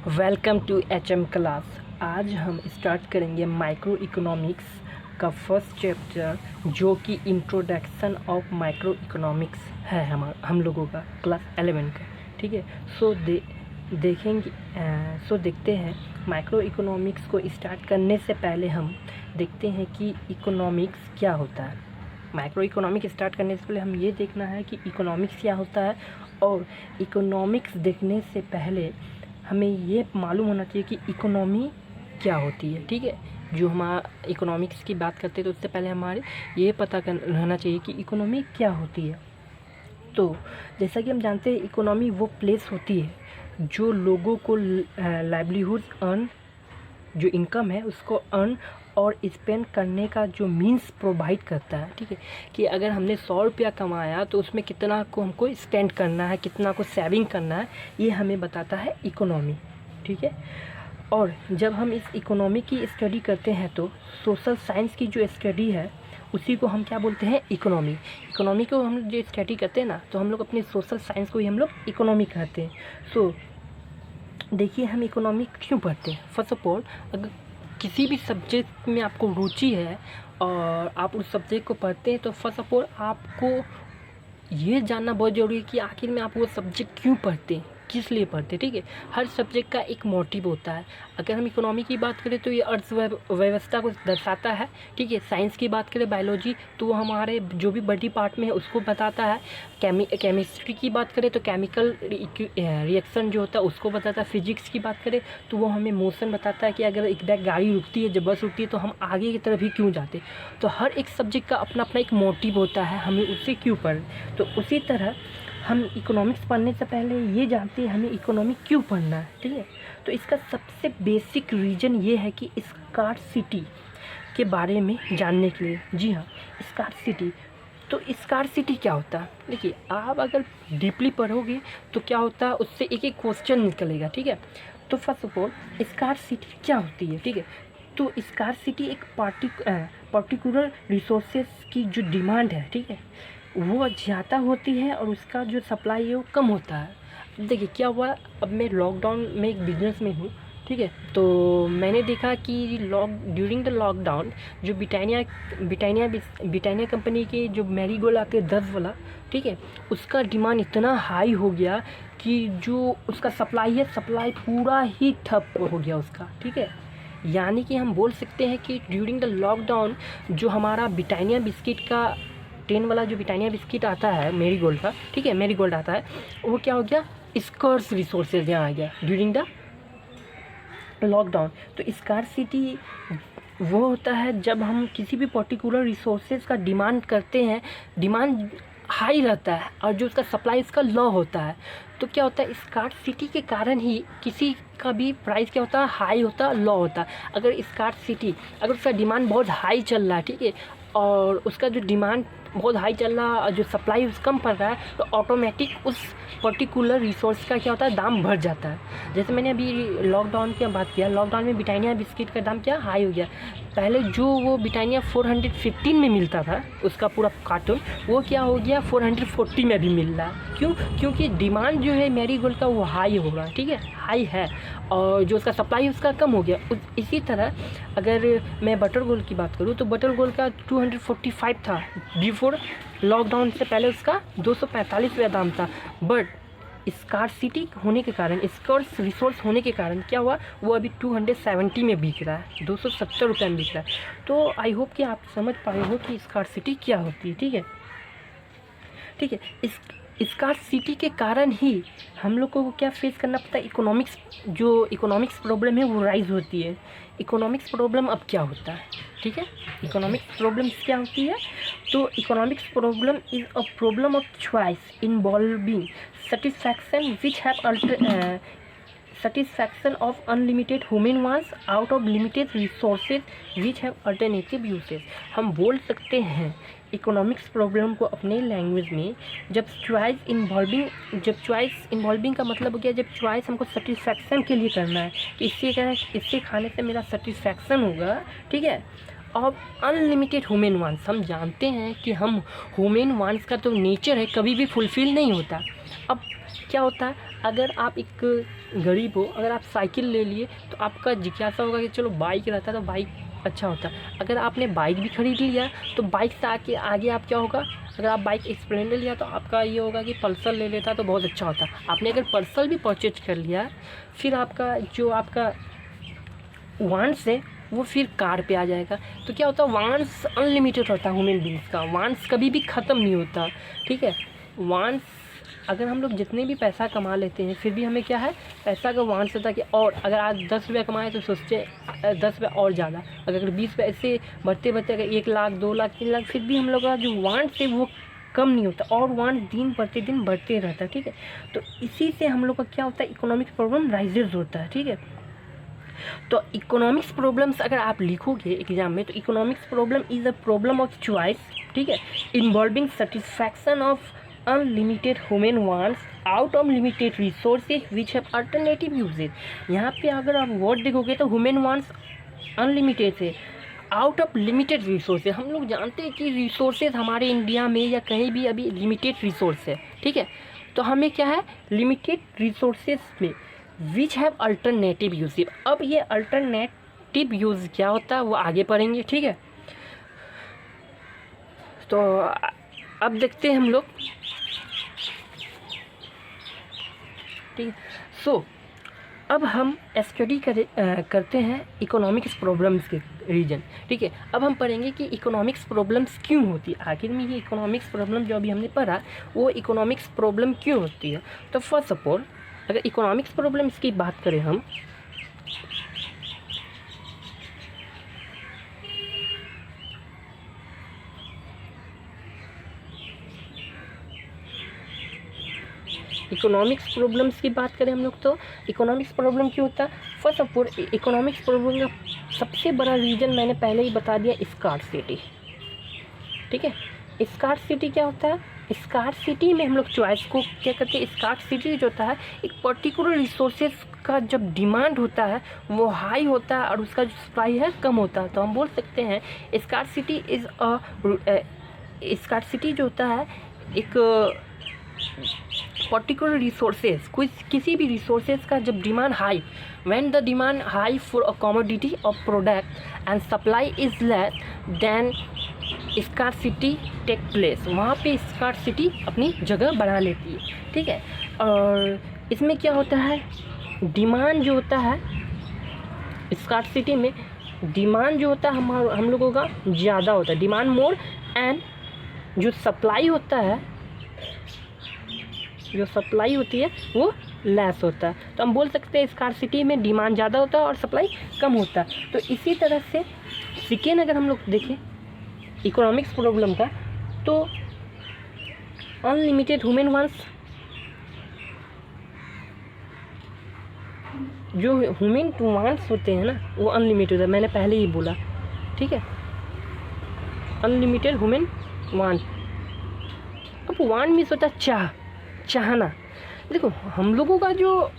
Welcome to HM class. आज हम start करेंगे माइक्रो इकोनॉमिक्स का फर्स्ट चैप्टर, जो कि इंट्रोडक्शन ऑफ माइक्रो इकोनॉमिक्स है हम लोगों का क्लास 11 का। ठीक है, देखते हैं। माइक्रो इकोनॉमिक्स को स्टार्ट करने से पहले हम देखते हैं कि इकोनॉमिक्स क्या होता है। माइक्रो इकोनॉमिक्स स्टार्ट करने से पहले हम ये देखना है कि इकोनॉमिक्स क्या होता है, और इकोनॉमिक्स देखने से पहले हमें ये मालूम होना चाहिए कि इकोनॉमी क्या होती है। ठीक है, जो हम इकोनॉमिक्स की बात करते हैं तो उससे पहले हमारे ये पता कर रहना चाहिए कि इकोनॉमी क्या होती है। तो जैसा कि हम जानते हैं, इकोनॉमी वो प्लेस होती है जो लोगों को लाइवलीहुड अर्न, जो इनकम है उसको अर्न और स्पेंड करने का जो मीन्स प्रोवाइड करता है। ठीक है, कि अगर हमने 100 रुपया कमाया तो उसमें कितना को हमको स्पेंड करना है, कितना को सेविंग करना है, ये हमें बताता है इकोनॉमी। ठीक है, और जब हम इस इकोनॉमी की स्टडी करते हैं तो सोशल साइंस की जो स्टडी है उसी को हम क्या बोलते हैं, इकोनॉमी। इकोनॉमी को हम जो स्टडी करते हैं ना, तो हम लोग अपने सोशल साइंस को ही हम लोग इकोनॉमी कहते हैं। सो देखिए, हम इकोनॉमी क्यों पढ़ते हैं। फर्स्ट ऑफ ऑल, अगर किसी भी सब्जेक्ट में आपको रुचि है और आप उस सब्जेक्ट को पढ़ते हैं तो फर्स्ट ऑफ ऑल आपको ये जानना बहुत ज़रूरी है कि आखिर में आप वो सब्जेक्ट क्यों पढ़ते हैं, किस लिए पढ़ते हैं। ठीक है, हर सब्जेक्ट का एक मोटिव होता है। अगर हम इकोनॉमी की बात करें तो ये अर्थव्यवस्था को दर्शाता है। ठीक है, साइंस की बात करें बायोलॉजी, तो वो हमारे जो भी बॉडी पार्ट में है उसको बताता है। केमिस्ट्री की बात करें तो केमिकल रिएक्शन जो होता है उसको बताता है। फिजिक्स की बात करें तो वो हमें मोशन बताता है कि अगर एक गाड़ी रुकती है, जब बस रुकती है तो हम आगे की तरफ ही क्यों जाते। तो हर एक सब्जेक्ट का अपना अपना एक मोटिव होता है, हमें उससे क्यों पढ़। तो उसी तरह हम इकोनॉमिक्स पढ़ने से पहले ये जानते हैं हमें इकोनॉमी क्यों पढ़ना है। ठीक है, तो इसका सबसे बेसिक रीज़न ये है कि स्कार्सिटी के बारे में जानने के लिए। जी हाँ, स्कार्सिटी। तो स्कार्सिटी क्या होता है, देखिए आप अगर डीपली पढ़ोगे तो क्या होता है, उससे एक एक क्वेश्चन निकलेगा। ठीक है, तो फर्स्ट ऑफ ऑल स्कार्सिटी क्या होती है। ठीक है, तो स्कार्सिटी एक पर्टिकुलर रिसोर्सेज की जो डिमांड है, ठीक है, वो ज़्यादा होती है और उसका जो सप्लाई है वो कम होता है। देखिए क्या हुआ, अब मैं लॉकडाउन में एक बिजनेस में हूँ। ठीक है, तो मैंने देखा कि ड्यूरिंग द लॉकडाउन जो ब्रिटानिया कंपनी के जो मैरीगोल्ड आते हैं 10 वाला, ठीक है, उसका डिमांड इतना हाई हो गया कि जो उसका सप्लाई पूरा ही ठप हो गया उसका। ठीक है, यानी कि हम बोल सकते हैं कि ड्यूरिंग द लॉकडाउन जो हमारा ब्रिटानिया बिस्किट का 10 वाला जो ब्रिटानिया बिस्किट आता है मैरीगोल्ड का, ठीक है, मैरीगोल्ड आता है, वो क्या हो गया, स्कार्स रिसोर्सेज यहाँ आ गया ड्यूरिंग द लॉकडाउन। तो स्कार्सिटी वो होता है जब हम किसी भी पर्टिकुलर रिसोर्सेज का डिमांड करते हैं, डिमांड हाई रहता है और जो उसका सप्लाई इसका लो होता है, तो क्या होता है, स्कार्सिटी के कारण ही किसी का भी प्राइस क्या होता है, हाई होता है, लो होता है। अगर स्कार्सिटी, अगर उसका डिमांड बहुत हाई चल रहा है, ठीक है, और उसका जो डिमांड बहुत हाई चल रहा है और जो सप्लाई कम पड़ रहा है, तो ऑटोमेटिक उस पर्टिकुलर रिसोर्स का क्या होता है, दाम बढ़ जाता है। जैसे मैंने अभी लॉकडाउन की बात किया, लॉकडाउन में ब्रिटानिया बिस्किट का दाम क्या हाई हो गया। पहले जो वो ब्रिटानिया 415 में मिलता था उसका पूरा कार्टून, वो क्या हो गया 440 में भी मिल रहा है। क्यों? क्योंकि डिमांड जो है मैरीगोल्ड का वो हाई हो रहा है। ठीक है, हाई है, और जो उसका सप्लाई उसका कम हो गया। इसी तरह अगर मैं बटर गोल्ड की बात करूँ तो बटर गोल्ड का 245 था बिफोर लॉकडाउन से पहले, उसका 245 रुपया दाम था। बट स्कार्सिटी होने के कारण, स्कार्स रिसोर्स होने के कारण क्या हुआ, वो अभी 270 में बिक रहा है, 270 रुपये में बिक रहा है। तो आई होप कि आप समझ पाए हो कि स्कार्सिटी क्या होती है। ठीक है, ठीक है, इस स्कार्सिटी के कारण ही हम लोग को क्या फेस करना पड़ता है, इकोनॉमिक्स प्रॉब्लम है वो राइज होती है। इकोनॉमिक्स प्रॉब्लम अब क्या होता है, ठीक है, इकोनॉमिक्स प्रॉब्लम्स क्या होती है, तो economics problem is a problem of choice involving satisfaction of unlimited human wants out of limited resources which have alternative uses। हम बोल सकते हैं इकोनॉमिक्स प्रॉब्लम को अपने लैंग्वेज में, जब चॉइस इन्वॉल्विंग का मतलब हो गया जब चॉइस हमको सेटिस्फैक्शन के लिए करना है कि इससे खाने से मेरा सेटिस्फैक्शन होगा। ठीक है, और अनलिमिटेड ह्यूमन वांट्स, हम जानते हैं कि हम ह्यूमन वांट्स का तो नेचर है कभी भी फुलफ़िल नहीं होता। अब क्या होता है, अगर आप एक गरीब हो, अगर आप साइकिल ले लिए तो आपका जिज्ञासा होगा कि चलो बाइक रहता तो बाइक अच्छा होता। अगर आपने बाइक भी खरीद लिया तो बाइक से आगे आप क्या होगा, अगर आप बाइक स्प्लेंडर लिया तो आपका ये होगा कि पल्सर ले लेता तो बहुत अच्छा होता। आपने अगर पल्सर भी परचेज कर लिया, फिर आपका जो आपका वांट्स है वो फिर कार पे आ जाएगा। तो क्या होता है, वांट्स अनलिमिटेड होता है ह्यूमन बींग्स का, वांट्स कभी भी ख़त्म नहीं होता। ठीक है, वांट्स अगर हम लोग जितने भी पैसा कमा लेते हैं फिर भी हमें क्या है, पैसा का वांट्स होता है कि और अगर आज 10 रुपये कमाए तो सोचते 10 रुपये और ज़्यादा, अगर 20 रुपये ऐसे बढ़ते बढ़ते अगर 1 लाख 2 लाख 3 लाख, फिर भी हम लोग का जो वांट्स है वो कम नहीं होता और वांट दिन प्रतिदिन बढ़ते रहता है। ठीक है, तो इसी से हम लोग का क्या होता है, इकोनॉमिक प्रॉब्लम राइजेज होता है। ठीक है, तो इकोनॉमिक्स प्रॉब्लम्स अगर आप लिखोगे एग्जाम में तो economics problem is a problem of choice. ठीक है, involving satisfaction of unlimited human wants out of limited resources which have alternative uses. यहाँ पे अगर आप वर्ड देखोगे तो ह्यूमन वांट्स अनलिमिटेड है, आउट ऑफ लिमिटेड रिसोर्सेज। हम लोग जानते हैं कि रिसोर्सेज हमारे इंडिया में या कहीं भी अभी लिमिटेड रिसोर्स है। ठीक है, तो हमें क्या है, लिमिटेड रिसोर्सेज में विच हैव अल्टरनेटिव यूज। अब ये अल्टरनेटिव यूज़ क्या होता है वो आगे पढ़ेंगे। ठीक है, तो अब देखते हैं हम लोग। ठीक है, सो अब हम स्टडी करते हैं इकोनॉमिक्स प्रॉब्लम्स के रीजन। ठीक है, अब हम पढ़ेंगे कि इकोनॉमिक्स प्रॉब्लम्स क्यों होती है, आखिर में ये इकोनॉमिक्स प्रॉब्लम जो अभी हमने पढ़ा वो इकोनॉमिक्स प्रॉब्लम क्यों होती है। तो फर्स्ट ऑफ ऑल अगर इकोनॉमिक्स प्रॉब्लम्स की बात करें हम, इकोनॉमिक्स प्रॉब्लम्स की बात करें हम लोग तो इकोनॉमिक्स प्रॉब्लम क्यों होता है। First of all economics problem का सबसे बड़ा रीज़न मैंने पहले ही बता दिया, स्कार्सिटी। ठीक है, स्कार्सिटी क्या होता है, स्कार्सिटी में हम लोग चॉइस को क्या करते हैं, स्कार्सिटी जो होता है एक पर्टिकुलर रिसोर्सेज का जब डिमांड होता है वो हाई होता है और उसका जो सप्लाई है कम होता है, तो हम बोल सकते हैं स्कार्सिटी इज़ स्कार्सिटी जो होता है एक पर्टिकुलर रिसोर्सेज, किसी भी रिसोर्सेज का जब demand high, when the demand high for a commodity और product and supply is less than scarcity take place, वहाँ पे स्कार्सिटी अपनी जगह बना लेती है। ठीक है, और इसमें क्या होता है, डिमांड जो होता है स्कार्सिटी में, डिमांड जो होता है हम लोगों का ज़्यादा होता है, डिमांड मोर, एंड जो सप्लाई होता है, जो सप्लाई होती है वो लेस होता है। तो हम बोल सकते हैं स्कार्सिटी में डिमांड ज़्यादा होता है और सप्लाई कम होता है। तो इसी तरह से सेकेंड अगर हम लोग देखें इकोनॉमिक्स प्रॉब्लम का, तो अनलिमिटेड ह्यूमन वांट्स, जो ह्यूमन वांट्स होते हैं ना वो अनलिमिटेड है, मैंने पहले ही बोला। ठीक है, अनलिमिटेड ह्यूमन वांट। अब वांट मीन्स होता है चाहना। देखो हम लोगों का जो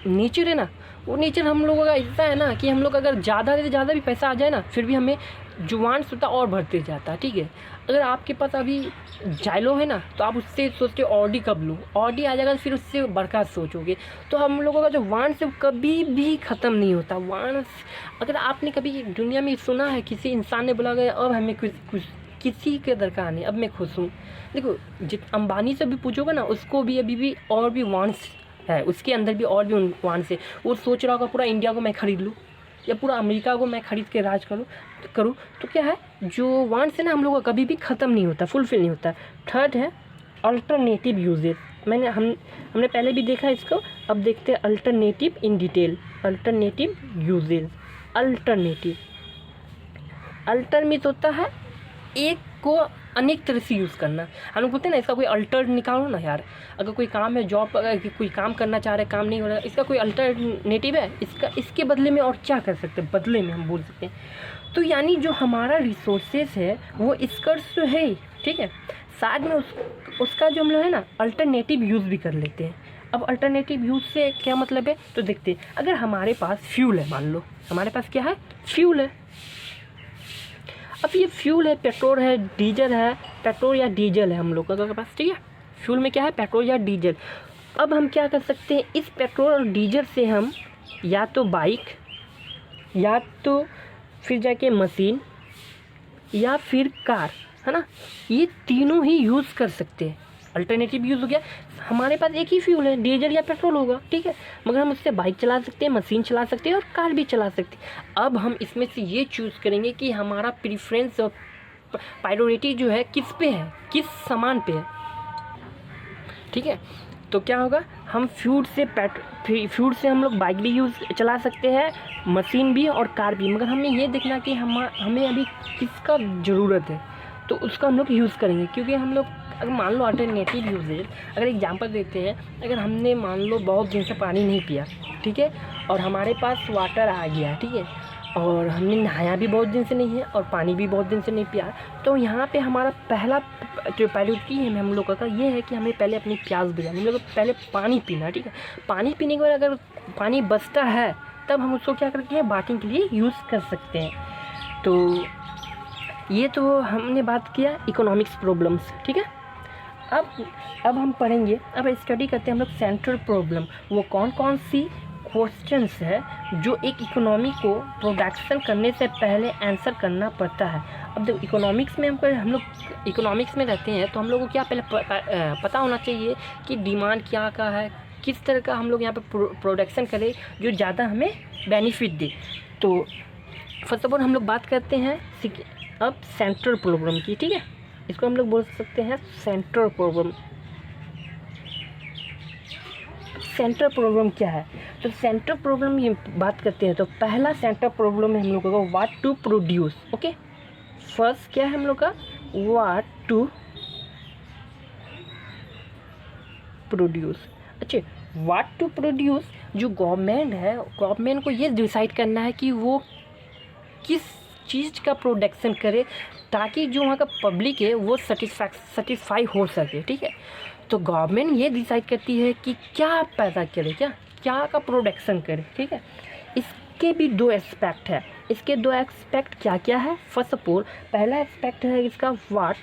नेचर है ना, वो नेचर हम लोगों का ऐसा है ना कि हम लोग अगर ज़्यादा से ज़्यादा भी पैसा आ जाए ना फिर भी हमें जो वांट्स होता है और बढ़ते जाता है। ठीक है, अगर आपके पास अभी जाइलो है ना तो आप उससे सोचते हो ऑडी कब लूँ, ऑडी आ जाएगा फिर उससे बढ़कर सोचोगे। तो हम लोगों का जो वांट्स है वो कभी भी ख़त्म नहीं होता। वांट्स, अगर आपने कभी दुनिया में सुना है किसी इंसान ने बोला गया अब हमें कुछ किसी के दरकार नहीं, अब मैं खुश हूँ। देखो अंबानी से भी पूछोगे ना, उसको भी अभी भी और भी वांट्स है, उसके अंदर भी और भी वांट्स है। वो सोच रहा होगा पूरा इंडिया को मैं ख़रीद लूँ या पूरा अमेरिका को मैं ख़रीद के राज करूँ। तो क्या है, जो वांट्स है ना हम लोग का कभी भी ख़त्म नहीं होता, फुलफिल नहीं होता। थर्ड है अल्टरनेटिव यूजेज। हमने पहले भी देखा इसको, अब देखते हैं alternative in detail. Alternative uses, alter means होता है एक को अनेक तरह से यूज़ करना। हम लोग बोलते हैं ना इसका कोई अल्टर निकालो ना यार, अगर कोई काम है, जॉब अगर कोई काम करना चाह रहे, काम नहीं हो रहा, इसका कोई अल्टरनेटिव है, इसके बदले में और क्या कर सकते हैं, बदले में हम बोल सकते हैं। तो यानी जो हमारा रिसोर्सेज है वो स्कर्स तो है ही, ठीक है, साथ में उसका जो हम लोग है ना अल्टरनेटिव यूज़ भी कर लेते हैं। अब अल्टरनेटिव यूज़ से क्या मतलब है, तो देखते हैं। अगर हमारे पास फ्यूल है, मान लो हमारे पास क्या है, फ्यूल है। अब ये फ्यूल है, पेट्रोल है, डीजल है, पेट्रोल या डीजल है हम लोग के पास, ठीक है। फ्यूल में क्या है, पेट्रोल या डीजल। अब हम क्या कर सकते हैं, इस पेट्रोल और डीजल से हम या तो बाइक, या तो फिर जाके मशीन, या फिर कार, है ना, ये तीनों ही यूज़ कर सकते हैं। अल्टरनेटिव यूज़ हो गया, हमारे पास एक ही फ्यूल है, डीजल या पेट्रोल होगा, ठीक है, मगर हम उससे बाइक चला सकते हैं, मशीन चला सकते हैं और कार भी चला सकते हैं। अब हम इसमें से ये चूज़ करेंगे कि हमारा प्रीफ्रेंस और प्रायोरिटी जो है किस पे है, किस सामान पे है, ठीक है। तो क्या होगा, हम फ्यूल से हम लोग बाइक भी यूज़ चला सकते हैं, मशीन भी और कार भी, मगर हमें ये देखना कि हमें अभी किसका ज़रूरत है, तो उसका हम लोग यूज़ करेंगे। क्योंकि हम लोग अगर मान लो अल्टरनेटिव यूजेज, अगर एग्जांपल देते हैं, अगर हमने मान लो बहुत दिन से पानी नहीं पिया, ठीक है, और हमारे पास वाटर आ गया, ठीक है, और हमने नहाया भी बहुत दिन से नहीं है और पानी भी बहुत दिन से नहीं पिया, तो यहाँ पे हमारा पहला जो प्रायोरिटी है हम लोगों का ये है कि हमें पहले अपनी प्यास बुझानी, हम लोग को पहले पानी पीना, ठीक है। पानी पीने के बाद अगर पानी बचता है तब हम उसको क्या करते हैं, बाकिंग के लिए यूज़ कर सकते हैं। तो ये तो हमने बात किया इकोनॉमिक्स प्रॉब्लम्स, ठीक है। अब हम पढ़ेंगे, अब स्टडी करते हैं हम लोग सेंट्रल प्रॉब्लम, वो कौन कौन सी क्वेश्चंस है जो एक इकोनॉमी को प्रोडक्शन करने से पहले आंसर करना पड़ता है। अब देखो इकोनॉमिक्स में हम लोग इकोनॉमिक्स में रहते हैं, तो हम लोग को क्या पहले पता होना चाहिए कि डिमांड क्या का है, किस तरह का हम लोग यहाँ पे प्रोडक्शन करें जो ज़्यादा हमें बेनिफिट दे। तो फर्स्ट ऑफ ऑल हम लोग बात करते हैं अब सेंट्रल प्रॉब्लम की, ठीक है, इसको हम लोग बोल सकते हैं सेंट्रल प्रॉब्लम। सेंट्रल प्रॉब्लम क्या है, तो सेंट्रल प्रॉब्लम ये बात करते हैं, तो पहला सेंट्रल प्रॉब्लम है हम लोगों का what to produce. Okay, first क्या है हम लोग का, व्हाट टू प्रोड्यूस। अच्छा, व्हाट टू प्रोड्यूस जो गवर्नमेंट है, गवर्नमेंट को ये डिसाइड करना है कि वो किस चीज़ का प्रोडक्शन करे ताकि जो वहाँ का पब्लिक है वो सेटिस्फाई हो सके, ठीक है। तो गवर्नमेंट ये डिसाइड करती है कि क्या पैदा करे, क्या का प्रोडक्शन करे, ठीक है। इसके भी दो एस्पेक्ट है, इसके दो एस्पेक्ट क्या क्या है। फर्स्ट ऑफ ऑल पहला एस्पेक्ट है इसका व्हाट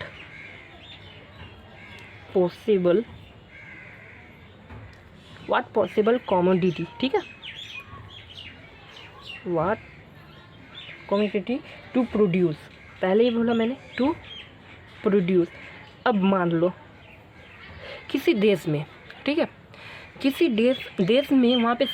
पॉसिबल कमोडिटी, ठीक है, व्हाट कमोडिटी टू प्रोड्यूस, पहले ही बोला मैंने टू प्रोड्यूस। अब मान लो किसी देश में, ठीक है, किसी देश में वहाँ के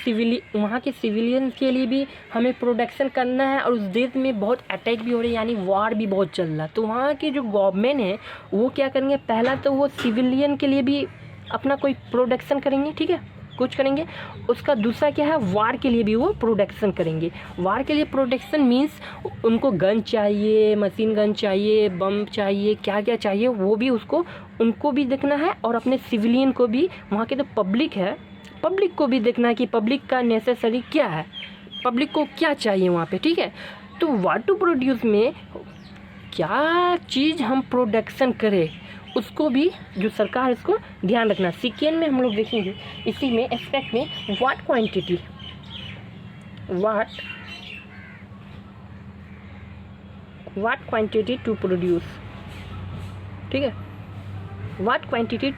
सिविलियन के लिए भी हमें प्रोडक्शन करना है और उस देश में बहुत अटैक भी हो रहे हैं, यानी वार भी बहुत चल रहा है। तो वहाँ की जो गवर्नमेंट है वो क्या करेंगे, पहला तो वो सिविलियन के लिए भी अपना कोई प्रोडक्शन करेंगे, ठीक है, कुछ करेंगे। उसका दूसरा क्या है, वार के लिए भी वो प्रोडक्शन करेंगे। वार के लिए प्रोडक्शन मीन्स उनको गन चाहिए, मशीन गन चाहिए, बम चाहिए, क्या क्या चाहिए वो भी उनको भी देखना है, और अपने सिविलियन को भी, वहाँ के जो पब्लिक है, पब्लिक को भी देखना है कि पब्लिक का नेसेसरी क्या है, पब्लिक को क्या चाहिए वहाँ पे, ठीक है। तो व्हाट टू प्रोड्यूस में क्या चीज़ हम प्रोडक्शन करें उसको भी जो सरकार इसको ध्यान रखना। सेकेंड में हम लोग देखेंगे इसी में एस्पेक्ट में व्हाट क्वांटिटी टू प्रोड्यूस, ठीक है, व्हाट क्वांटिटी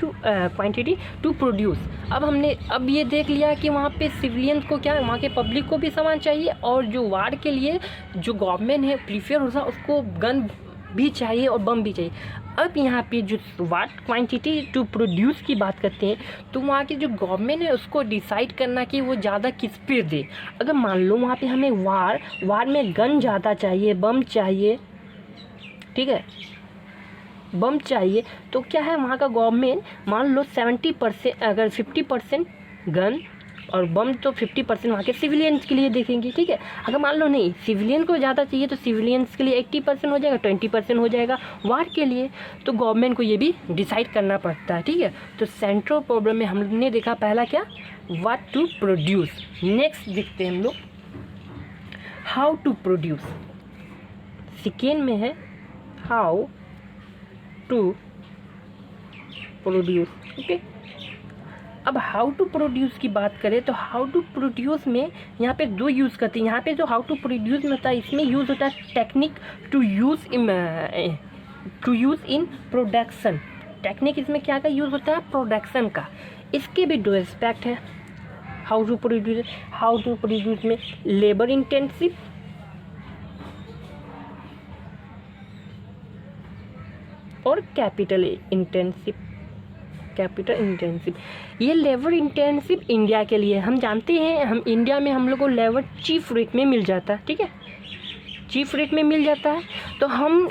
टू प्रोड्यूस। अब ये देख लिया कि वहाँ पे सिविलियंस को क्या, वहाँ के पब्लिक को भी सामान चाहिए, और जो वार के लिए जो गवर्नमेंट है प्रीफेयर होता है उसको गन भी चाहिए और बम भी चाहिए। अब यहाँ पे जो व्हाट क्वांटिटी टू प्रोड्यूस की बात करते हैं, तो वहाँ की जो गवर्नमेंट है उसको डिसाइड करना कि वो ज़्यादा किस पे दे। अगर मान लो वहाँ पे हमें वार में गन ज़्यादा चाहिए, बम चाहिए, ठीक है, बम चाहिए, तो क्या है, वहाँ का गवर्नमेंट मान लो 70%, अगर 50% गन और बम, तो 50% वहाँ के सिविलियंस के लिए देखेंगे, ठीक है। अगर मान लो नहीं, सिविलियन को ज़्यादा चाहिए तो सिविलियंस के लिए 80% हो जाएगा, 20% हो जाएगा वार के लिए। तो गवर्नमेंट को ये भी डिसाइड करना पड़ता है, ठीक है। तो सेंट्रल प्रॉब्लम में हमने देखा पहला क्या, व्हाट टू प्रोड्यूस। नेक्स्ट देखते हैं हम लोग हाउ टू प्रोड्यूस। सेकेंड में है हाउ टू प्रोड्यूस, ओके। अब हाउ टू प्रोड्यूस की बात करें तो हाउ टू प्रोड्यूस में यहाँ पे दो यूज़ करते हैं। यहाँ पे जो हाउ टू प्रोड्यूस में होता है, इसमें यूज़ होता है technique to use in production. Technique इसमें क्या का यूज़ होता है, प्रोडक्शन का। इसके भी दो एस्पेक्ट हैं। हाउ टू प्रोड्यूस में लेबर इंटेंसिव और कैपिटल इंटेंसिव। ये लेबर इंटेंसिव इंडिया के लिए, हम जानते हैं हम इंडिया में हम लोग को लेबर चीप रेट में मिल जाता है, ठीक है, चीप रेट में मिल जाता है। तो हम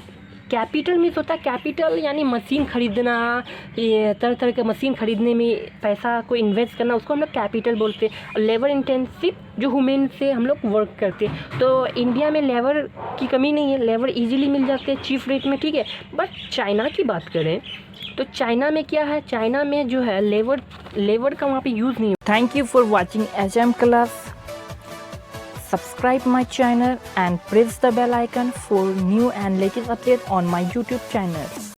कैपिटल मीन्स होता है, कैपिटल यानी मशीन खरीदना, ये तरह तरह के मशीन खरीदने में पैसा को इन्वेस्ट करना, उसको हम लोग कैपिटल बोलते हैं। और लेबर इंटेंसिव जो ह्यूमन से हम लोग वर्क करते हैं। तो इंडिया में लेबर की कमी नहीं है, लेबर इजीली मिल जाते हैं चीप रेट में, ठीक है। बट चाइना की बात करें तो चाइना में क्या है, चाइना में जो है लेबर का वहाँ पे यूज़ नहीं। Thank you for watching HM class. Subscribe my channel and press the bell icon for new and latest updates on my YouTube channel.